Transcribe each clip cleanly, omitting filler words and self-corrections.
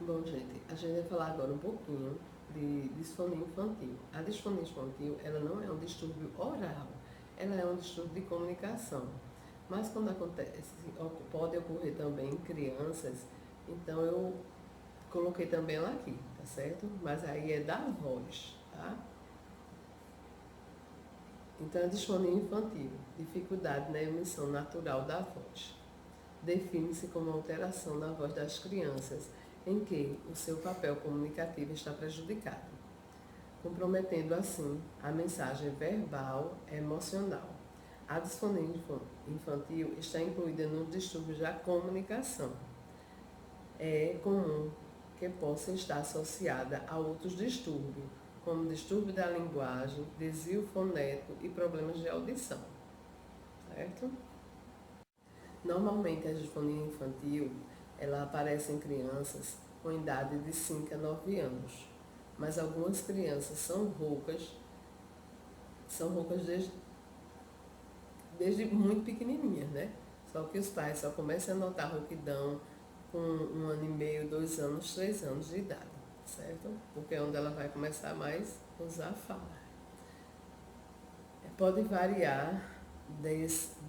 Bom, gente, a gente vai falar agora um pouquinho de disfonia infantil. A disfonia infantil, ela não é um distúrbio oral, ela é um distúrbio de comunicação. Mas quando acontece, pode ocorrer também em crianças, então eu coloquei também ela aqui, tá certo? Mas aí é da voz, tá? Então, a disfonia infantil, dificuldade na emissão natural da voz. Define-se como alteração na voz das crianças em que o seu papel comunicativo está prejudicado, comprometendo assim a mensagem verbal e emocional. A disfonia infantil está incluída nos distúrbios da comunicação. É comum que possa estar associada a outros distúrbios, como distúrbio da linguagem, desvio fonético e problemas de audição, certo? Normalmente a disfonia infantil ela aparece em crianças com idade de 5 a 9 anos, mas algumas crianças são roucas desde muito pequenininhas, né? Só que os pais só começam a notar rouquidão com 1 ano e meio, 2 anos, 3 anos de idade, certo? Porque é onde ela vai começar mais a usar a fala. Pode variar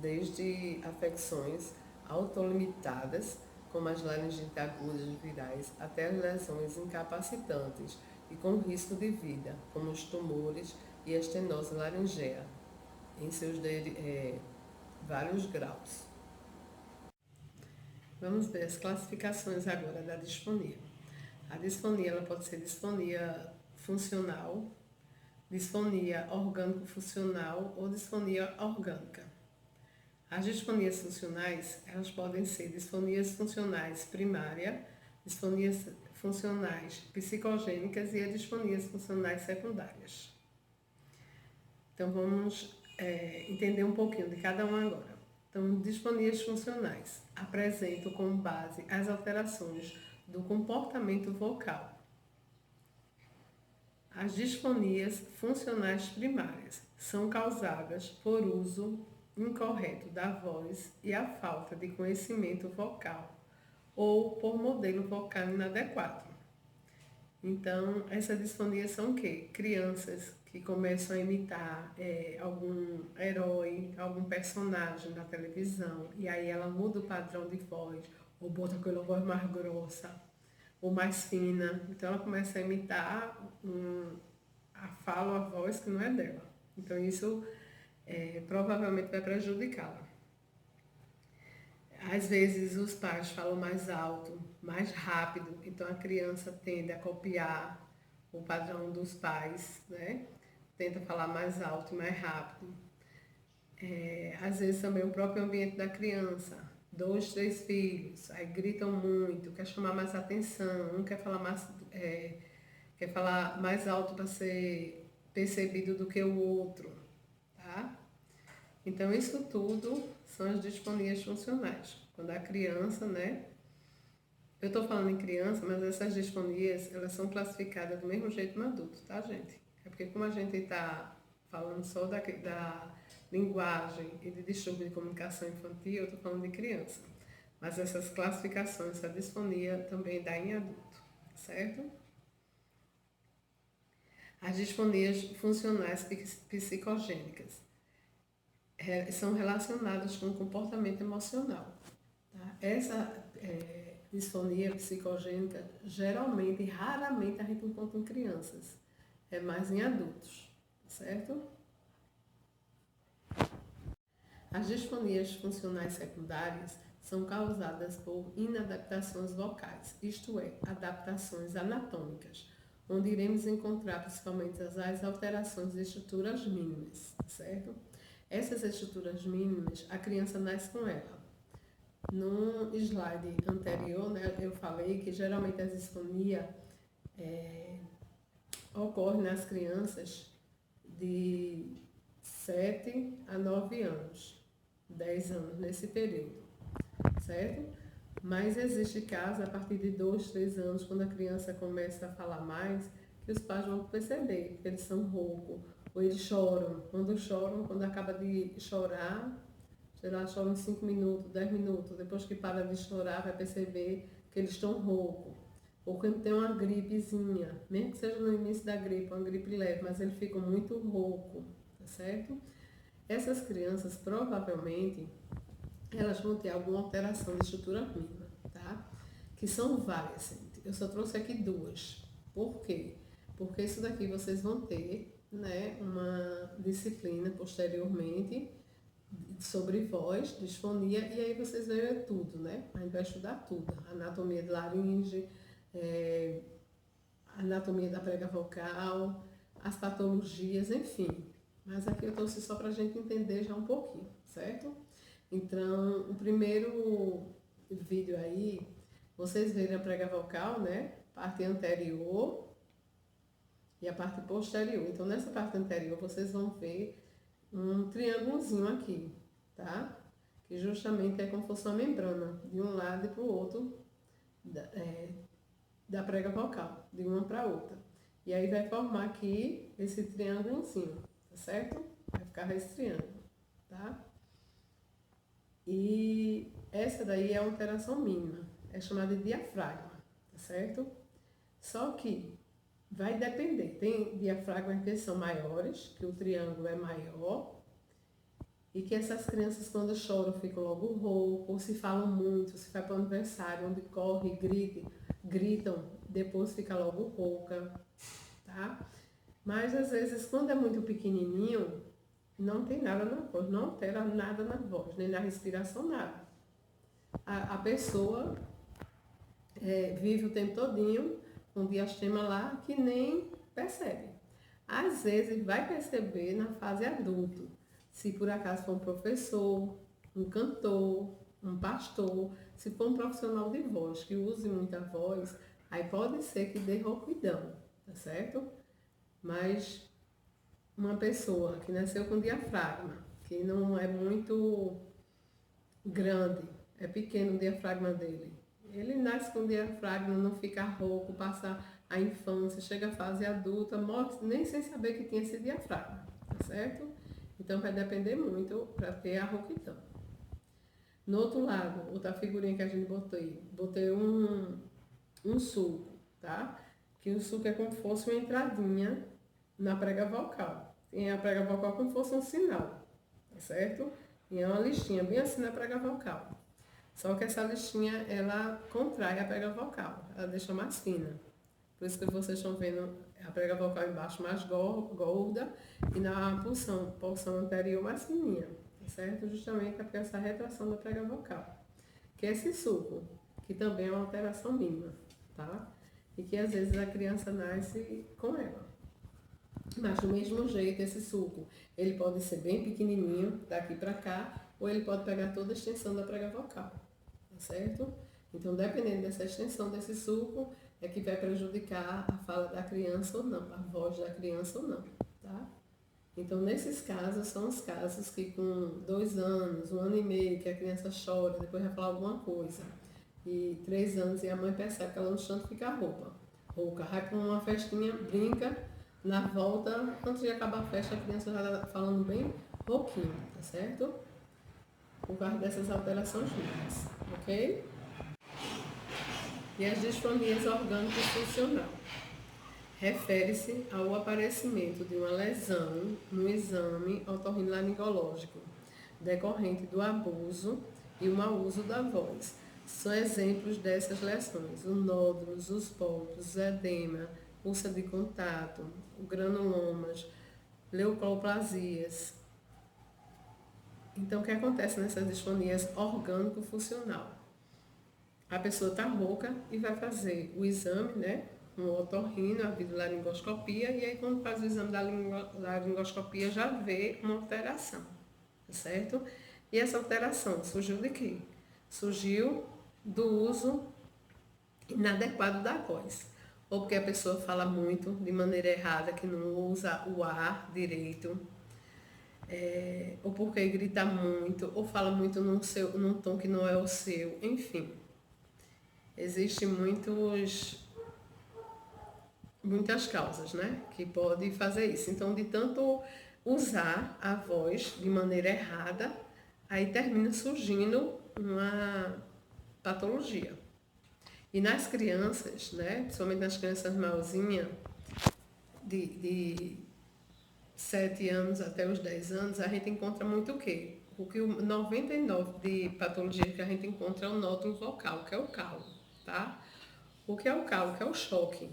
desde afecções autolimitadas, como as laringites agudas virais, até as lesões incapacitantes e com risco de vida, como os tumores e a estenose laringea, em seus vários graus. Vamos ver as classificações agora da disfonia. A disfonia ela pode ser disfonia funcional, disfonia orgânico-funcional ou disfonia orgânica. As disfonias funcionais, elas podem ser disfonias funcionais primária, disfonias funcionais psicogênicas e as disfonias funcionais secundárias. Então vamos entender um pouquinho de cada uma agora. Então, disfonias funcionais apresentam como base as alterações do comportamento vocal. As disfonias funcionais primárias são causadas por uso incorreto da voz e a falta de conhecimento vocal ou por modelo vocal inadequado. Então, essas disfonias são o quê? Crianças que começam a imitar algum herói, algum personagem da televisão, e aí ela muda o padrão de voz, ou bota aquela voz mais grossa, ou mais fina. Então, ela começa a imitar a fala ou a voz que não é dela. Então, isso provavelmente vai prejudicá-la. Às vezes os pais falam mais alto, mais rápido, então a criança tende a copiar o padrão dos pais, né? Tenta falar mais alto e mais rápido. Às vezes também o próprio ambiente da criança, 2, 3 filhos, aí gritam muito, quer chamar mais atenção, um quer falar mais alto para ser percebido do que o outro, tá? Então, isso tudo são as disfonias funcionais. Quando a criança, né? Eu estou falando em criança, mas essas disfonias, elas são classificadas do mesmo jeito no adulto, tá, gente? É porque como a gente está falando só da linguagem e de distúrbio de comunicação infantil, eu estou falando de criança. Mas essas classificações, essa disfonia também dá em adulto, certo? As disfonias funcionais psicogênicas são relacionadas com o comportamento emocional. Tá? Essa disfonia psicogênica, geralmente, raramente a gente encontra em crianças, é mais em adultos, certo? As disfonias funcionais secundárias são causadas por inadaptações vocais, isto é, adaptações anatômicas, onde iremos encontrar principalmente as alterações de estruturas mínimas, certo? Essas estruturas mínimas, a criança nasce com ela. No slide anterior, né, eu falei que geralmente a disfonia ocorre nas crianças de 7 a 9 anos, 10 anos nesse período, certo? Mas existe casos a partir de 2, 3 anos, quando a criança começa a falar mais, que os pais vão perceber que eles são roucos, ou eles choram. Quando choram, quando acaba de chorar, sei lá, choram 5 minutos, 10 minutos, depois que para de chorar, vai perceber que eles estão roucos. ou quando tem uma gripezinha, mesmo que seja no início da gripe, uma gripe leve, mas ele fica muito rouco, tá certo? Essas crianças provavelmente elas vão ter alguma alteração de estrutura mínima, tá? Que são várias. Eu só trouxe aqui duas. Por quê? Porque isso daqui vocês vão ter, né, uma disciplina posteriormente sobre voz, disfonia, e aí vocês veem tudo, né? A gente vai estudar tudo. Anatomia de laringe, é, anatomia da prega vocal, as patologias, enfim. Mas aqui eu trouxe só para a gente entender já um pouquinho, certo? Então, o primeiro vídeo aí, vocês verem a prega vocal, né? Parte anterior e a parte posterior. Então, nessa parte anterior, vocês vão ver um triângulozinho aqui, tá? Que justamente é como se fosse uma membrana, de um lado e para o outro da prega vocal, de uma para outra. E aí vai formar aqui esse triângulozinho, tá certo? Vai ficar esse triângulo, tá? E essa daí é a alteração mínima, é chamada de diafragma, tá certo? Só que vai depender, tem diafragmas que são maiores, que o triângulo é maior, e que essas crianças quando choram ficam logo rouco, ou se falam muito, se vai para o aniversário, onde corre, gritam, depois fica logo rouca, tá? Mas às vezes quando é muito pequenininho, não tem nada na voz, não altera nada na voz, nem na respiração, nada. A pessoa vive o tempo todinho com diastema lá que nem percebe. Às vezes vai perceber na fase adulto, se por acaso for um professor, um cantor, um pastor, se for um profissional de voz que use muita voz, aí pode ser que dê rouquidão, tá certo? Mas uma pessoa que nasceu com diafragma, que não é muito grande, é pequeno o diafragma dele, ele nasce com diafragma, não fica rouco, passa a infância, chega à fase adulta, morre nem sem saber que tinha esse diafragma, tá certo? Então vai depender muito para ter a rouquidão. No outro lado, outra figurinha que a gente botei um sulco, tá? Que o sulco é como se fosse uma entradinha na prega vocal. Tem a prega vocal como se fosse um sinal, tá certo? E é uma listinha bem assim na prega vocal. Só que essa listinha, ela contrai a prega vocal, ela deixa mais fina. Por isso que vocês estão vendo a prega vocal embaixo mais gorda e na porção anterior mais fininha, tá certo? Justamente é porque essa retração da prega vocal. Que é esse sulco, que também é uma alteração mínima, tá? E que às vezes a criança nasce com ela. Mas do mesmo jeito, esse sulco, ele pode ser bem pequenininho, daqui para cá, ou ele pode pegar toda a extensão da prega vocal, tá certo? Então, dependendo dessa extensão desse sulco, é que vai prejudicar a fala da criança ou não, a voz da criança ou não, tá? Então, nesses casos, são os casos que com 2 anos, 1 ano e meio, que a criança chora, depois vai falar alguma coisa, e 3 anos e a mãe percebe que ela no chão fica rouca, vai para uma festinha, brinca, na volta, antes de acabar a festa, a criança já está falando bem rouquinho, tá certo? Por causa dessas alterações mínimas, ok? E as disfonias orgânico-funcional. Refere-se ao aparecimento de uma lesão no exame otorrinolaringológico, decorrente do abuso e o mau uso da voz. São exemplos dessas lesões: os nódulos, os pólipos, edema, úlcera de contato, granulomas, leucoplasias. Então, o que acontece nessas disfonias orgânico-funcional? A pessoa está rouca e vai fazer o exame, né? Um otorrino, a videolaringoscopia, e aí quando faz o exame da laringoscopia já vê uma alteração, tá certo? E essa alteração surgiu de quê? Surgiu do uso inadequado da voz. Ou porque a pessoa fala muito de maneira errada, que não usa o ar direito, ou porque grita muito, ou fala muito num tom que não é o seu, enfim. Existem muitas causas, né, que podem fazer isso. Então, de tanto usar a voz de maneira errada, aí termina surgindo uma patologia. E nas crianças, né, principalmente nas crianças maiorzinhas, de 7 anos até os 10 anos, a gente encontra muito o quê? O que o 99 de patologias que a gente encontra é o nódulo vocal, que é o calo, tá? O que é o calo? Que é o choque.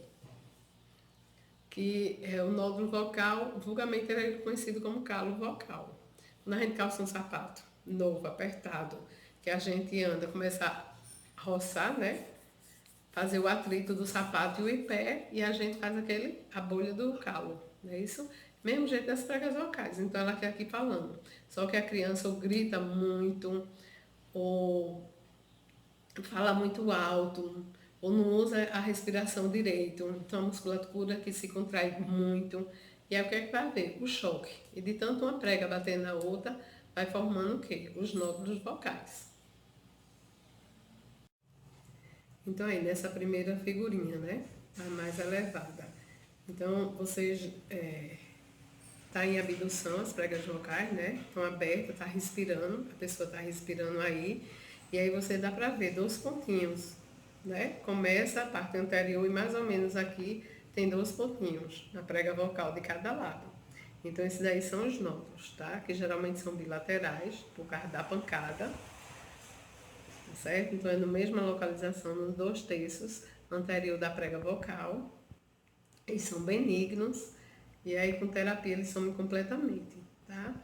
Que é o nódulo vocal, vulgarmente ele é conhecido como calo vocal. Quando a gente calça um sapato novo, apertado, que a gente anda, começa a roçar, né? Fazer o atrito do sapato e o pé, e a gente faz a bolha do calo, não é isso? Mesmo jeito das pregas vocais. Então ela quer aqui falando. Só que a criança ou grita muito, ou fala muito alto, ou não usa a respiração direito. Então a musculatura que se contrai muito. E aí o que é que vai haver? O choque. E de tanto uma prega batendo na outra, vai formando o quê? Os nódulos vocais. Então aí, nessa primeira figurinha, né? A mais elevada. Então, vocês tá em abdução, as pregas vocais, né? Estão abertas, tá respirando, a pessoa tá respirando aí. E aí você dá para ver 2 pontinhos, né? Começa a parte anterior e mais ou menos aqui tem 2 pontinhos na prega vocal de cada lado. Então esses daí são os nódulos, tá? Que geralmente são bilaterais, por causa da pancada, tá certo? Então é na mesma localização, nos 2 terços anterior da prega vocal. Eles são benignos e aí com terapia eles somem completamente, tá?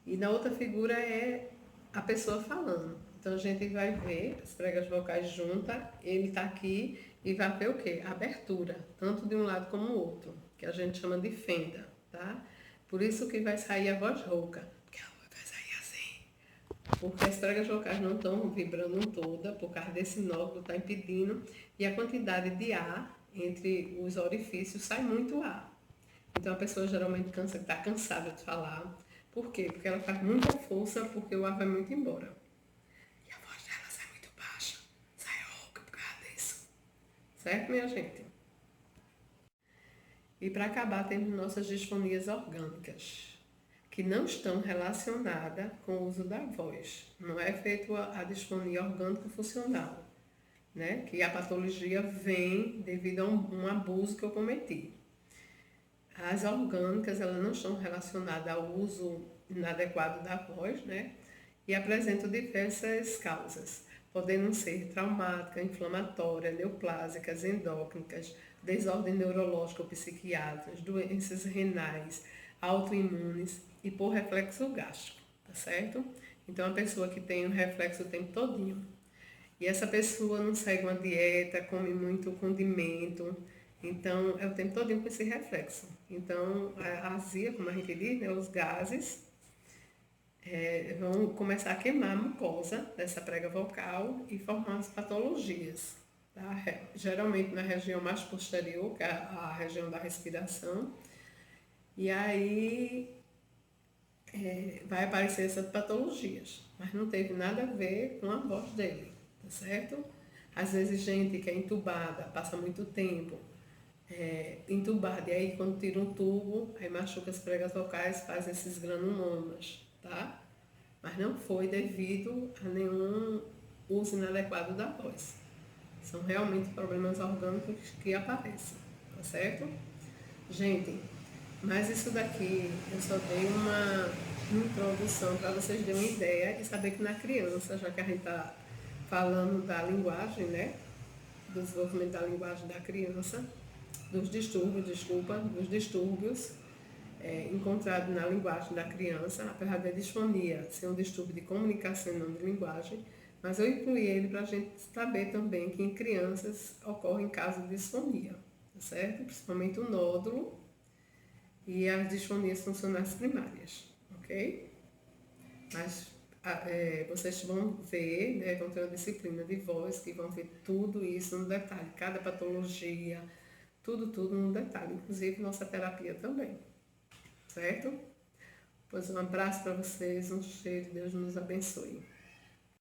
E na outra figura é a pessoa falando. Então a gente vai ver as pregas vocais juntas, ele tá aqui e vai ver o quê? A abertura, tanto de um lado como o outro, que a gente chama de fenda, tá? Por isso que vai sair a voz rouca, porque ela vai sair assim. Porque as pregas vocais não estão vibrando toda, por causa desse nódulo, está impedindo, e a quantidade de ar entre os orifícios sai muito ar. Então a pessoa geralmente está cansada de falar. Por quê? Porque ela faz muita força porque o ar vai muito embora. E a voz dela sai muito baixa, sai rouca por causa disso. Certo, minha gente? E para acabar, temos nossas disfonias orgânicas, que não estão relacionadas com o uso da voz. Não é feito a disfonia orgânico-funcional, né? Que a patologia vem devido a um abuso que eu cometi. As orgânicas, elas não estão relacionadas ao uso inadequado da voz, né? E apresentam diversas causas, podendo ser traumática, inflamatória, neoplásicas, endócrinas, desordem neurológica ou psiquiátricas, doenças renais, autoimunes e por reflexo gástrico, tá certo? Então, a pessoa que tem o reflexo o tempo todinho. E essa pessoa não segue uma dieta, come muito condimento, então é o tempo todo com esse reflexo. Então a azia, como a gente diz, né, os gases vão começar a queimar a mucosa dessa prega vocal e formar as patologias. Tá? Geralmente na região mais posterior, que é a região da respiração. E aí vai aparecer essas patologias, mas não teve nada a ver com a voz dele, tá certo? Às vezes gente que é entubada, passa muito tempo entubada, e aí quando tira um tubo, aí machuca as pregas vocais, faz esses granulomas, tá? Mas não foi devido a nenhum uso inadequado da voz. São realmente problemas orgânicos que aparecem, tá certo? Gente, mas isso daqui eu só dei uma introdução para vocês terem uma ideia e saber que na criança, já que a gente está falando da linguagem, né? Do desenvolvimento da linguagem da criança, dos distúrbios, dos distúrbios encontrados na linguagem da criança, apesar da disfonia ser um distúrbio de comunicação e não de linguagem, mas eu incluí ele para a gente saber também que em crianças ocorrem casos de disfonia, tá certo? Principalmente o nódulo e as disfonias funcionais primárias, ok? Mas vocês vão ver, né, vão ter uma disciplina de voz que vão ver tudo isso no detalhe, cada patologia, tudo no detalhe, inclusive nossa terapia também, certo? Pois um abraço para vocês, um cheiro, Deus nos abençoe.